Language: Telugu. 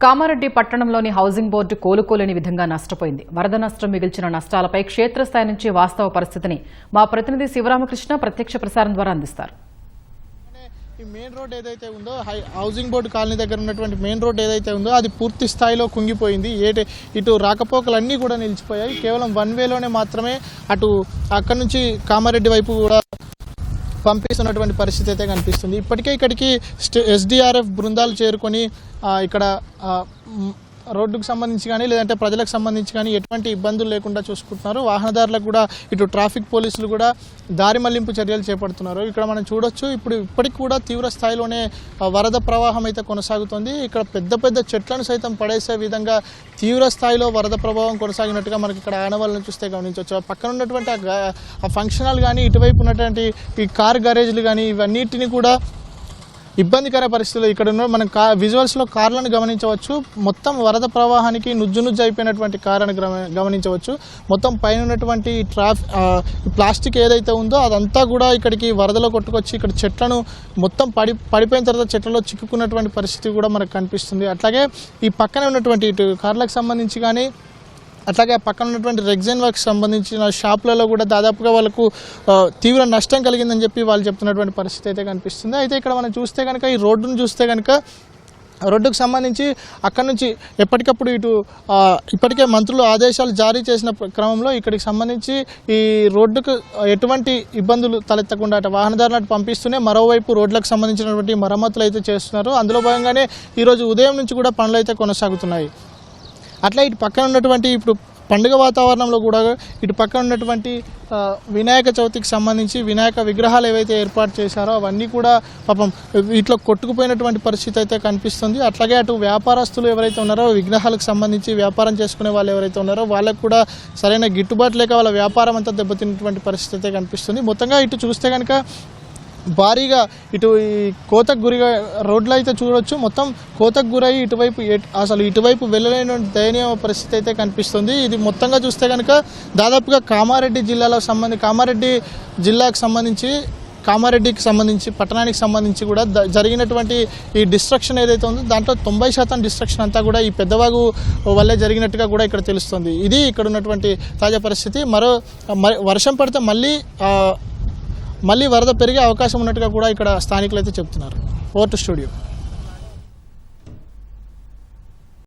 కామారెడ్డి పట్టణంలోని హౌసింగ్ బోర్డు కోలుకోలేని విధంగా నష్టపోయింది. వరద నష్టం మిగిల్చిన నష్టాలపై క్షేత్రస్థాయి నుంచి వాస్తవ పరిస్థితిని మా ప్రతినిధి శివరామకృష్ణ ప్రత్యక్ష ప్రసారం ద్వారా అందిస్తారు. ఈ మెయిన్ రోడ్ ఏదైతే ఉందో హౌసింగ్ బోర్డు కాలనీ దగ్గర ఉన్నటువంటి మెయిన్ రోడ్ ఏదైతే ఉందో అది పూర్తి స్థాయిలో కుంగిపోయింది. ఇటు రాకపోకలన్నీ కూడా నిలిచిపోయాయి. కేవలం వన్ వేలోనే మాత్రమే అక్కడి నుంచి కామారెడ్డి వైపు కూడా పంపిస్తున్నటువంటి పరిస్థితి అయితే కనిపిస్తుంది. ఇప్పటికే ఇక్కడికి ఎస్డీఆర్ఎఫ్ బృందాలు చేరుకొని ఇక్కడ రోడ్డుకు సంబంధించి కానీ లేదంటే ప్రజలకు సంబంధించి కానీ ఎటువంటి ఇబ్బందులు లేకుండా చూసుకుంటున్నారు. వాహనదారులకు కూడా ఇటు ట్రాఫిక్ పోలీసులు కూడా దారి మళ్లింపు చర్యలు చేపడుతున్నారు. ఇక్కడ మనం చూడొచ్చు ఇప్పటికి కూడా తీవ్ర స్థాయిలోనే వరద ప్రవాహం అయితే కొనసాగుతుంది. ఇక్కడ పెద్ద పెద్ద చెట్లను సైతం పడేసే విధంగా తీవ్ర స్థాయిలో వరద ప్రభావం కొనసాగినట్టుగా మనకి ఇక్కడ ఆనవాళ్ళను చూస్తే గమనించవచ్చు. పక్కన ఉన్నటువంటి ఆ ఫంక్షన్ హాల్ కానీ ఇటువైపు ఉన్నటువంటి ఈ కార్ గ్యారేజ్లు కానీ ఇవన్నిటిని కూడా ఇబ్బందికర పరిస్థితులు ఇక్కడ ఉన్న మనం విజువల్స్లో కార్లను గమనించవచ్చు. మొత్తం వరద ప్రవాహానికి నుజ్జు అయిపోయినటువంటి కార్లను గమనించవచ్చు. మొత్తం పైన ఉన్నటువంటి ప్లాస్టిక్ ఏదైతే ఉందో అదంతా కూడా ఇక్కడికి వరదలో కొట్టుకొచ్చి ఇక్కడ చెట్లను మొత్తం పడిపోయిన తర్వాత చెట్లలో చిక్కుకున్నటువంటి పరిస్థితి కూడా మనకు కనిపిస్తుంది. అట్లాగే ఈ పక్కనే ఉన్నటువంటి ఇటు కార్లకు సంబంధించి కానీ అట్లాగే పక్కన ఉన్నటువంటి రెగ్జైన్ వర్క్ సంబంధించిన షాపులలో కూడా దాదాపుగా వాళ్ళకు తీవ్ర నష్టం కలిగిందని చెప్పి వాళ్ళు చెప్తున్నటువంటి పరిస్థితి అయితే కనిపిస్తుంది. అయితే ఇక్కడ మనం చూస్తే కనుక ఈ రోడ్డును చూస్తే కనుక రోడ్డుకు సంబంధించి అక్కడి నుంచి ఎప్పటికప్పుడు ఇప్పటికే మంత్రులు ఆదేశాలు జారీ చేసిన క్రమంలో ఇక్కడికి సంబంధించి ఈ రోడ్డుకు ఎటువంటి ఇబ్బందులు తలెత్తకుండా అటు వాహనదారులను పంపిస్తూనే మరోవైపు రోడ్లకు సంబంధించినటువంటి మరమ్మతులు అయితే చేస్తున్నారు. అందులో భాగంగానే ఈరోజు ఉదయం నుంచి కూడా పనులు అయితే కొనసాగుతున్నాయి. అట్లా ఇటు పక్కన ఉన్నటువంటి ఇప్పుడు పండుగ వాతావరణంలో కూడా ఇటు పక్కన ఉన్నటువంటి వినాయక చవితికి సంబంధించి వినాయక విగ్రహాలు ఏవైతే ఏర్పాటు చేశారో అవన్నీ కూడా పాపం వీటిలో కొట్టుకుపోయినటువంటి పరిస్థితి అయితే కనిపిస్తుంది. అట్లాగే అటు వ్యాపారస్తులు ఎవరైతే ఉన్నారో విగ్రహాలకు సంబంధించి వ్యాపారం చేసుకునే వాళ్ళు ఎవరైతే ఉన్నారో వాళ్ళకు కూడా సరైన గిట్టుబాటు లేక వాళ్ళ వ్యాపారం అంతా దెబ్బతిన్నటువంటి పరిస్థితి అయితే కనిపిస్తుంది. మొత్తంగా ఇటు చూస్తే కనుక భారీగా ఇటు ఈ కోతకు గురిగా రోడ్లు అయితే చూడవచ్చు. మొత్తం కోతకు గురై ఇటువైపు వెళ్ళలేని దయనీయ పరిస్థితి అయితే కనిపిస్తుంది. ఇది మొత్తంగా చూస్తే కనుక దాదాపుగా కామారెడ్డి జిల్లాకు సంబంధించి కామారెడ్డికి సంబంధించి పట్టణానికి సంబంధించి కూడా జరిగినటువంటి ఈ డిస్ట్రక్షన్ ఏదైతే ఉందో దాంట్లో 90% డిస్ట్రక్షన్ అంతా కూడా ఈ పెద్దవాగు వల్లే జరిగినట్టుగా కూడా ఇక్కడ తెలుస్తుంది. ఇది ఇక్కడ ఉన్నటువంటి తాజా పరిస్థితి. వర్షం పడితే మళ్ళీ వరద పెరిగే అవకాశం ఉన్నట్టుగా కూడా ఇక్కడ స్థానికులు అయితే చెప్తున్నారు. Over to studio.